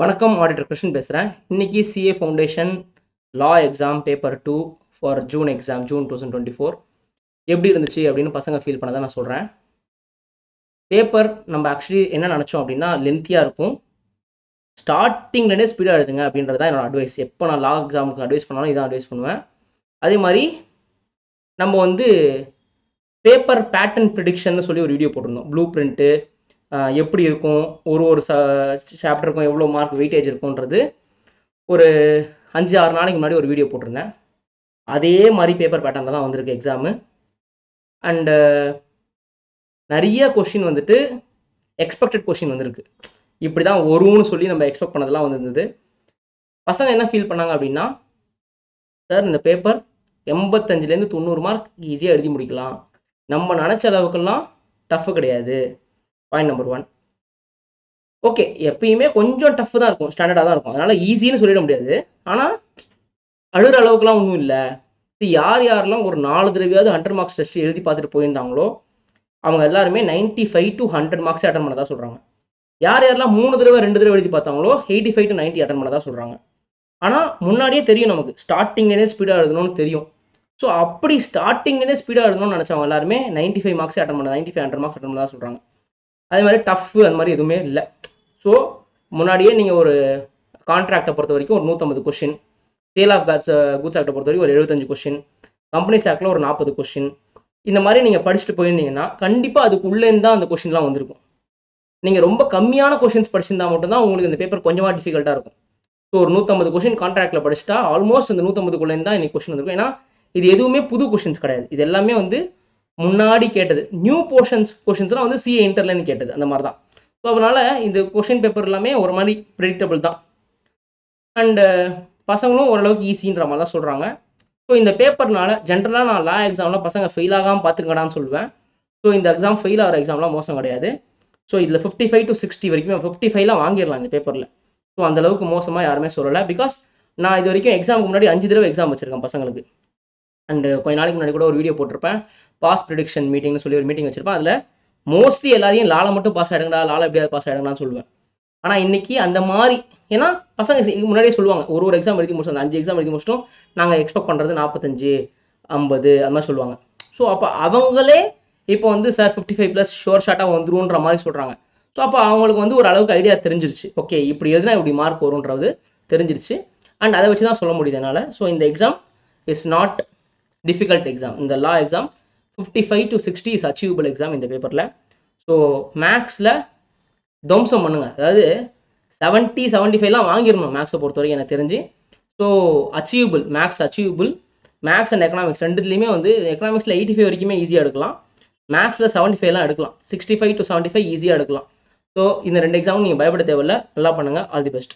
வணக்கம், ஆடிட்டர் கிருஷ்ணன் பேசுகிறேன். இன்றைக்கி CA foundation law exam paper 2 for June exam, June 2024 எப்படி இருந்துச்சு அப்படின்னு பசங்க ஃபீல் பண்ணதை நான் சொல்கிறேன். பேப்பர் நம்ம ஆக்சுவலி என்ன நினச்சோம் அப்படின்னா லென்த்தியாக இருக்கும், ஸ்டார்டிங்லேருந்தே ஸ்பீடாக எழுதுங்க அப்படின்றது தான் என்னோட அட்வைஸ். எப்போ நான் லா எக்ஸாமுக்கு அட்வைஸ் பண்ணாலும் இதான் அட்வைஸ் பண்ணுவேன். அதே மாதிரி நம்ம பேப்பர் பேட்டர்ன் ப்ரிடிக்ஷன் சொல்லி ஒரு வீடியோ போட்டிருந்தோம். ப்ளூ பிரிண்ட்டு எப்படி இருக்கும், ஒரு சாப்டருக்கும் எவ்வளோ மார்க் வெயிட்டேஜ் இருக்கும்ன்றது ஒரு 5-6 நாளைக்கு முன்னாடி ஒரு வீடியோ போட்டிருந்தேன். அதே மாதிரி பேப்பர் பேட்டர்னில் தான் வந்திருக்கு எக்ஸாமு. அண்டு நிறைய கொஷின் எக்ஸ்பெக்டட் கொஷின் வந்திருக்கு. இப்படி தான் வரும்னு சொல்லி நம்ம எக்ஸ்பெக்ட் பண்ணதெல்லாம் வந்திருந்தது. பசங்க என்ன ஃபீல் பண்ணாங்க அப்படின்னா, சார் இந்த பேப்பர் 85லேருந்து 90 மார்க் ஈஸியாக எழுதி முடிக்கலாம், நம்ம நினச்ச அளவுக்கெல்லாம் டஃப்பு கிடையாது. Point number 1. ஓகே, எப்பயுமே கொஞ்சம் டஃப் தான் இருக்கும், ஸ்டாண்டர்டாக தான் இருக்கும், அதனால் ஈஸின்னு சொல்லிட முடியாது. ஆனால் அழுகிற அளவுக்குலாம் ஒன்றும் இல்லை. யாரெல்லாம் ஒரு 4 தடவையாவது 100 மார்க்ஸ் டெஸ்ட் எழுதி பார்த்துட்டு போயிருந்தாங்களோ அவங்க எல்லாருமே 95 to 100 மார்க்ஸே அட்டன் பண்ணதான் சொல்கிறாங்க. யாரெல்லாம் 3 தடவை 2 தடவை எழுதி பார்த்தாங்களோ 85 to 90 அட்டன் பண்ணதான் சொல்கிறாங்க. ஆனால் முன்னாடியே தெரியும், நமக்கு ஸ்டார்டிங்லேயே ஸ்பீடாக எழுதணும்னு தெரியும். ஸோ அப்படி ஸ்டார்டிங்லேயே ஸ்பீடாக எழுதணும்னு நினச்சவங்க எல்லாருமே 95 மார்க்ஸே அட்டன் பண்ண, 95-100 மார்க்ஸ் அட்டன் பண்ணதான் சொல்கிறாங்க. அதே மாதிரி டஃப்பு அந்த மாதிரி எதுவுமே இல்லை. ஸோ முன்னாடியே நீங்கள் ஒரு கான்ட்ராக்டை பொறுத்த வரைக்கும் ஒரு 150 கொஷின், சேல் ஆஃப் குட்ஸ் ஆக்டை பொறுத்த வரைக்கும் ஒரு 75 கொஷின், கம்பெனிஸ் ஆக்டில் ஒரு 40 கொஷின், இந்த மாதிரி நீங்கள் படிச்சுட்டு போயிருந்தீங்கன்னா கண்டிப்பாக அதுக்கு உள்ளேருந்து தான் அந்த கொஷின்லாம் வந்திருக்கும். நீங்கள் ரொம்ப கம்மியான கொஷின்ஸ் படிச்சிருந்தா மட்டும்தான் உங்களுக்கு இந்த பேப்பர் கொஞ்சமாக டிஃபிகல்ட்டாக இருக்கும். ஸோ ஒரு 150 கொஷின் கான்ட்ராக்டில் படிச்சுட்டா ஆல்மோஸ்ட் அந்த 150குள்ளேருந்து தான் இன்னைக்கு கொஷின் வந்திருக்கும். ஏன்னா இது எதுவுமே புது கொஷின்ஸ் கிடையாது, இது எல்லாமே முன்னாடி கேட்டது. நியூ கொஷின்ஸ்லாம் சிஏ இன்டர்லேருந்து கேட்டது, அந்த மாதிரி தான். ஸோ அதனால் இந்த கொஷின் பேப்பர் எல்லாமே ஒரு மாதிரி ப்ரெடிக்டபிள் தான். அண்டு பசங்களும் ஓரளவுக்கு ஈஸின்ற மாதிரி தான் சொல்கிறாங்க. ஸோ இந்த பேப்பர்னால ஜென்ரலாக நான் லா எக்ஸாமில் பசங்க ஃபெயில் ஆகாமல் பார்த்துக்கடான்னு சொல்லுவேன். ஸோ இந்த எக்ஸாம் ஃபெயில் ஆகிற எக்ஸாம்லாம் மோசம் கிடையாது. ஸோ இதில் 55 to 60 வரைக்கும் 55லாம் வாங்கிடலாம் இந்த பேப்பரில். ஸோ அந்தளவுக்கு மோசமாக யாருமே சொல்லலை. பிகாஸ் நான் இது வரைக்கும் எக்ஸாமுக்கு முன்னாடி 5 தடவை எக்ஸாம் வச்சுருக்கேன் பசங்களுக்கு. அண்டு கொஞ்ச நாளைக்கு முன்னாடி கூட ஒரு வீடியோ போட்டிருப்பேன், பாஸ் ப்ரிடிக்ஷன் மீட்டிங்னு சொல்லி ஒரு மீட்டிங் வச்சிருப்பேன். அதில் மோஸ்ட்லி எல்லாரையும் லால மட்டும் பாஸ் ஆகிடுங்கடா, லால எப்படியாவது பாஸ் ஆகிடுங்கன்னு சொல்லுவேன். ஆனால் இன்றைக்கி அந்த மாதிரி, ஏன்னா பசங்க முன்னாடியே சொல்லுவாங்க, ஒரு எக்ஸாம் எழுதி முடிச்சோம், அந்த 5 எக்ஸாம் எழுதி முடிச்சிட்டோம், நாங்கள் எக்ஸ்பெக்ட் பண்ணுறது 45, 50 அது மாதிரி சொல்லுவாங்க. ஸோ அப்போ அவங்களே இப்போ சார் 55+ ஷோர் ஷார்ட்டாக வந்துருன்ற மாதிரி சொல்கிறாங்க. ஸோ அப்போ அவங்களுக்கு ஒரு அளவுக்கு ஐடியா தெரிஞ்சிருச்சு, ஓகே இப்படி எதுனா இப்படி மார்க் வரும்ன்றது தெரிஞ்சிருச்சு. அண்ட் அதை வச்சு தான் சொல்ல முடியுது என்னால். ஸோ இந்த exam is not difficult exam. இந்த law exam 55 to 60 is achievable exam இந்த பேப்பரில். ஸோ மேக்ஸில் தம்சம் பண்ணுங்க, அதாவது 70-75லாம் வாங்கிடணும் மேக்ஸை பொறுத்த வரைக்கும் எனக்கு தெரிஞ்சு. So achievable, maths achievable. Maths and economics ரெண்டுத்துலேயுமே எக்கனாமிக்ஸில் 85 வரைக்குமே ஈஸியாக எடுக்கலாம், மேக்ஸில் 75லாம் எடுக்கலாம், 65 to 75 ஈஸியாக எடுக்கலாம். ஸோ இந்த 2 எக்ஸாமும் நீங்கள் பயப்பட தேவையில்லை, நல்லா பண்ணுங்கள். All the best.